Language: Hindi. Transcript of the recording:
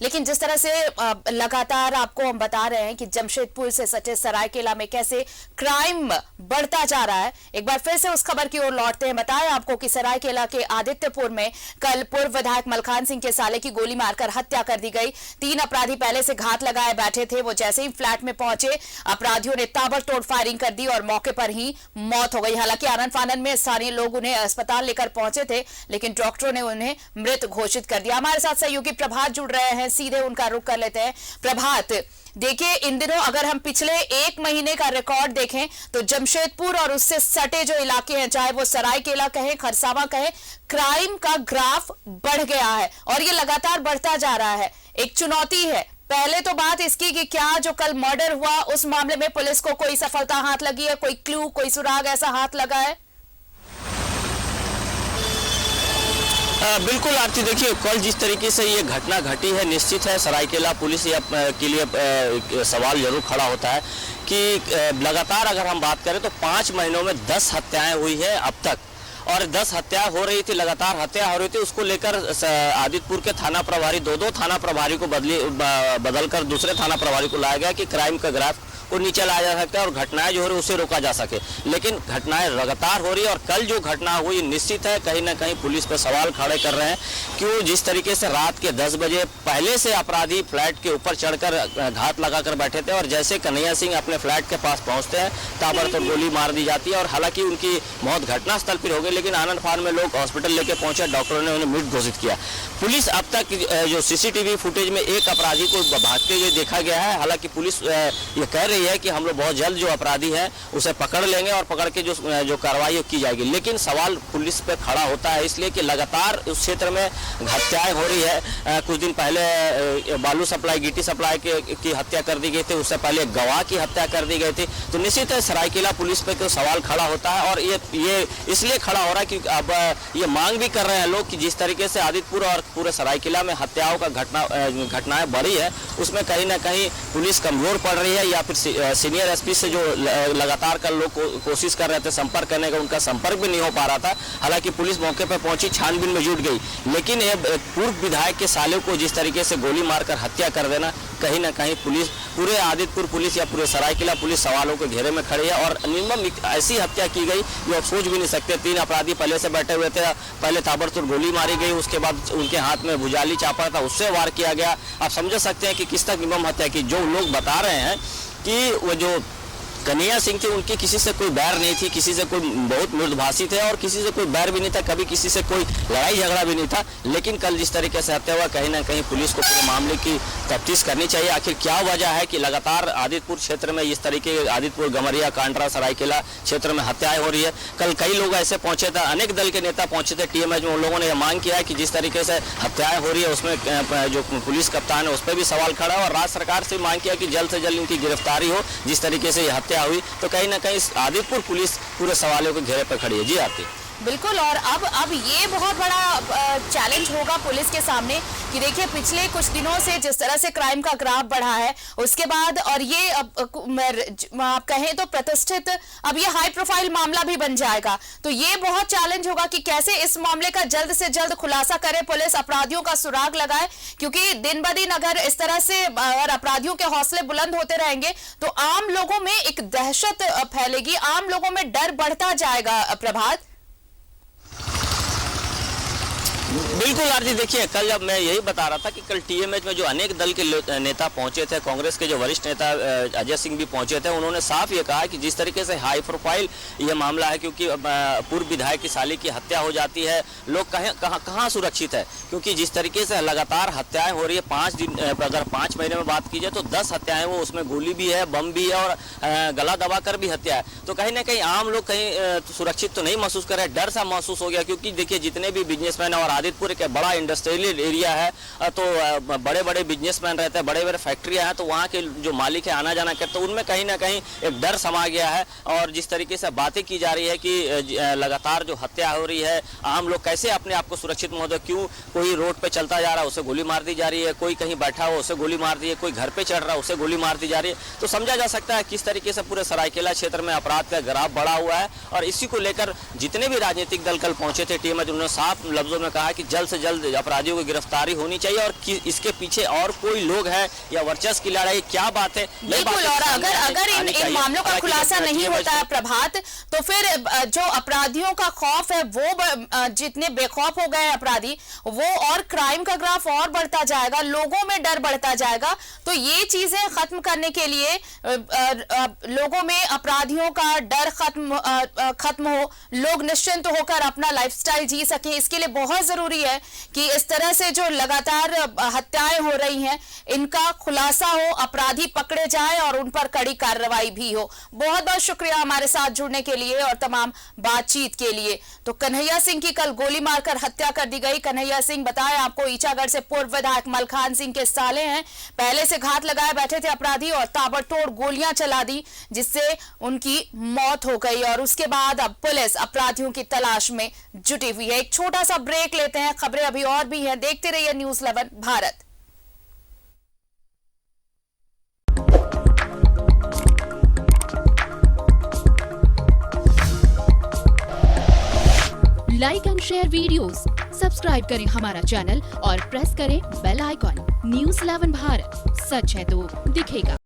लेकिन जिस तरह से लगातार आपको हम बता रहे हैं कि जमशेदपुर से सटे सरायकेला में कैसे क्राइम बढ़ता जा रहा है, एक बार फिर से उस खबर की ओर लौटते हैं। बताएं आपको कि सरायकेला के आदित्यपुर में कल पूर्व विधायक मलखान सिंह के साले की गोली मारकर हत्या कर दी गई। 3 अपराधी पहले से घात लगाए बैठे थे। वो जैसे ही फ्लैट में पहुंचे, अपराधियों ने ताबड़तोड़ फायरिंग कर दी और मौके पर ही मौत हो गई। हालांकि आनन फानन में स्थानीय लोग उन्हें अस्पताल लेकर पहुंचे थे, लेकिन डॉक्टरों ने उन्हें मृत घोषित कर दिया। हमारे साथ सहयोगी प्रभात जुड़ रहे हैं, सीधे उनका रुख कर लेते हैं। प्रभात, देखिए इन दिनों अगर हम पिछले 1 महीने का रिकॉर्ड देखें तो जमशेदपुर और उससे सटे जो इलाके हैं, चाहे वो सरायकेला कहें, खरसावां कहें, क्राइम का ग्राफ बढ़ गया है और ये लगातार बढ़ता जा रहा है। एक चुनौती है। पहले तो बात इसकी कि क्या जो कल मर्डर हुआ उस मामले में पुलिस को कोई सफलता हाथ लगी है, कोई क्लू, कोई सुराग ऐसा हाथ लगा है? बिल्कुल आरती, देखिए कल जिस तरीके से ये घटना घटी है, निश्चित है सरायकेला पुलिस के लिए सवाल जरूर खड़ा होता है कि लगातार अगर हम बात करें तो 5 महीनों में 10 हत्याएं हुई है अब तक, और 10 हत्या हो रही थी, लगातार हत्या हो रही थी। उसको लेकर आदित्यपुर के थाना प्रभारी, दो थाना प्रभारी को बदलकर दूसरे थाना प्रभारी को लाया गया कि क्राइम का ग्राफ को नीचे लाया जा सकता है और घटनाएं जो हो रही है उसे रोका जा सके। लेकिन घटनाएं लगातार हो रही है और कल जो घटना हुई, निश्चित है कहीं ना कहीं पुलिस पर सवाल खड़े कर रहे हैं। क्यों, जिस तरीके से रात के 10 बजे पहले से अपराधी फ्लैट के ऊपर चढ़कर घात लगाकर बैठे थे और जैसे कन्हैया सिंह अपने फ्लैट के पास पहुंचते हैं, ताबड़तोड़ गोली मार दी जाती है और हालांकि उनकी मौत घटनास्थल पर हो गई, लेकिन आनंद फान में लोग हॉस्पिटल लेके पहुंचे, डॉक्टरों ने उन्हें मृत घोषित किया। पुलिस अब तक जो सीसीटीवी फुटेज में एक अपराधी को भागते हुए देखा गया है। हालांकि पुलिस ये कह रही है कि हम लोग बहुत जल्द जो अपराधी है उसे पकड़ लेंगे और पकड़ के जो कार्रवाई की जाएगी। लेकिन सवाल पुलिस पे खड़ा होता है इसलिए कि लगातार उस क्षेत्र में हत्याएं हो रही है। कुछ दिन पहले बालू सप्लाई, गिट्टी सप्लाई की हत्या कर दी गई थी, उससे पहले गवाह की हत्या कर दी गई थी। तो निश्चित है सरायकेला पुलिस पे तो सवाल खड़ा होता है और ये इसलिए खड़ा हो रहा है कि अब ये मांग भी कर रहे हैं लोग कि जिस तरीके से आदित्यपुर और पूरे सरायकेला में हत्याओं का घटनाएं बढ़ी है, उसमें कहीं ना कहीं पुलिस कमजोर पड़ रही है या फिर सीनियर एसपी से जो लगातार कल लोग कोशिश कर रहे थे संपर्क करने का, उनका संपर्क भी नहीं हो पा रहा था। हालांकि पुलिस मौके पर पहुंची, छानबीन में जुट गई, लेकिन ये पूर्व विधायक के साले को जिस तरीके से गोली मारकर हत्या कर देना, कहीं ना कहीं पुलिस, पूरे आदित्यपुर पुलिस या पूरे सरायकेला पुलिस सवालों के घेरे में खड़ी है और निर्मम ऐसी हत्या की गई जो आप सोच भी नहीं सकते। 3 अपराधी पहले से बैठे हुए थे, पहले ताबड़तोड़ गोली मारी गई, उसके बाद उनके हाथ में भुजाली चापा था, उससे वार किया गया। आप समझ सकते हैं कि किस तक निर्मम हत्या की। जो लोग बता रहे हैं कि वो जो कन्हैया सिंह थे उनकी किसी से कोई बैर नहीं थी, किसी से कोई बहुत मृदुभाषी थे और किसी से कोई बैर भी नहीं था, कभी किसी से कोई लड़ाई झगड़ा भी नहीं था। लेकिन कल जिस तरीके से हत्या हुआ, कहीं ना कहीं पुलिस को पूरे मामले की तफ्तीश करनी चाहिए। आखिर क्या वजह है कि लगातार आदित्यपुर क्षेत्र में इस तरीके, आदित्यपुर, गमरिया, कांड्रा, सरायकेला क्षेत्र में हत्याएं हो रही है। कल कई लोग ऐसे पहुंचे थे, अनेक दल के नेता पहुंचे थे टीएमएच में, उन लोगों ने यह मांग किया है कि जिस तरीके से हत्याएं हो रही है उसमें जो पुलिस कप्तान है उस पर भी सवाल खड़ा है और राज्य सरकार से मांग किया कि जल्द से जल्द इनकी गिरफ्तारी हो। जिस तरीके से यह हत्या हुई तो कहीं ना कहीं आदित्यपुर पुलिस पूरे सवालों के घेरे पर खड़ी है। जी आरती, बिल्कुल। और अब ये बहुत बड़ा चैलेंज होगा पुलिस के सामने कि देखिए पिछले कुछ दिनों से जिस तरह से क्राइम का ग्राफ बढ़ा है, उसके बाद और ये आप कहें तो प्रतिष्ठित, अब ये हाई प्रोफाइल मामला भी बन जाएगा। तो ये बहुत चैलेंज होगा कि कैसे इस मामले का जल्द से जल्द खुलासा करे पुलिस, अपराधियों का सुराग लगाए, क्योंकि दिन ब दिन अगर इस तरह से अगर अपराधियों के हौसले बुलंद होते रहेंगे तो आम लोगों में एक दहशत फैलेगी, आम लोगों में डर बढ़ता जाएगा। प्रभात, बिल्कुल आरती, देखिए कल जब मैं यही बता रहा था कि कल टीएमएच में जो अनेक दल के नेता पहुंचे थे, कांग्रेस के जो वरिष्ठ नेता अजय सिंह भी पहुंचे थे, उन्होंने साफ ये कहा कि जिस तरीके से हाई प्रोफाइल ये मामला है, क्योंकि पूर्व विधायक की साली की हत्या हो जाती है, लोग कहाँ सुरक्षित है, क्योंकि जिस तरीके से लगातार हत्याएं हो रही है, 5 दिन, अगर 5 महीने में बात की जाए तो 10 हत्याएं, वो उसमें गोली भी है, बम भी है और गला दबाकर भी हत्या है। तो कहीं ना कहीं आम लोग कहीं सुरक्षित तो नहीं महसूस कर रहे, डर सा महसूस हो गया। क्योंकि देखिए जितने भी बिजनेसमैन और आदित्यपुर एक बड़ा इंडस्ट्रियल एरिया है, तो बड़े बड़े बिजनेसमैन रहते हैं, बड़े बड़े फैक्ट्रियां हैं, तो वहाँ के जो मालिक है आना जाना करते हैं, उनमें कहीं ना कहीं एक डर समा गया है। और जिस तरीके से बातें की जा रही है कि लगातार जो हत्या हो रही है, आम लोग कैसे अपने आप को सुरक्षित महसूस, क्यों कोई रोड पे चलता जा रहा है उसे गोली मार दी जा रही है, कोई कहीं बैठा हो उसे गोली मार दी है, कोई घर पे चढ़ रहा है उसे गोली मार दी जा रही है। तो समझा जा सकता है किस तरीके से पूरे सरायकेला क्षेत्र में अपराध का ग्राफ बढ़ा हुआ है। और इसी को लेकर जितने भी राजनीतिक दल कल पहुंचे थे टीएमएच, उन्होंने साफ लफ्जों में कहा कि जल्द जल्द से जल्द अपराधियों की गिरफ्तारी होनी चाहिए और इसके पीछे और कोई लोग हैं या वर्चस्व की लड़ाई, क्या बात है। बिल्कुल, और अगर इन मामलों का खुलासा नहीं होता है प्रभात, तो फिर जो अपराधियों का खौफ है वो जितने बेखौफ हो गए अपराधी, वो और क्राइम का ग्राफ और बढ़ता जाएगा, लोगों में डर बढ़ता जाएगा। तो ये चीजें खत्म करने के लिए लोगों में अपराधियों का डर खत्म हो, लोग निश्चिंत होकर अपना लाइफस्टाइल जी सकें, इसके लिए बहुत जरूरी है कि इस तरह से जो लगातार हत्याएं हो रही हैं इनका खुलासा हो, अपराधी पकड़े जाएं और उन पर कड़ी कार्रवाई भी हो। बहुत बहुत शुक्रिया हमारे साथ जुड़ने के लिए और तमाम बातचीत के लिए। तो कन्हैया सिंह की कल गोली मारकर हत्या कर दी गई। कन्हैया सिंह बताएं आपको ईचागढ़ से पूर्व विधायक मलखान सिंह के साले हैं। पहले से घात लगाए बैठे थे अपराधी और ताबड़तोड़ गोलियां चला दी जिससे उनकी मौत हो गई और उसके बाद अब पुलिस अपराधियों की तलाश में जुटी हुई है। एक छोटा सा ब्रेक लेते हैं, खबरें अभी और भी हैं, देखते रहिए news 11 Bharat. Like and share videos, subscribe करें हमारा चैनल और प्रेस करें बेल आइकॉन। न्यूज़ 11 भारत, सच है तो दिखेगा।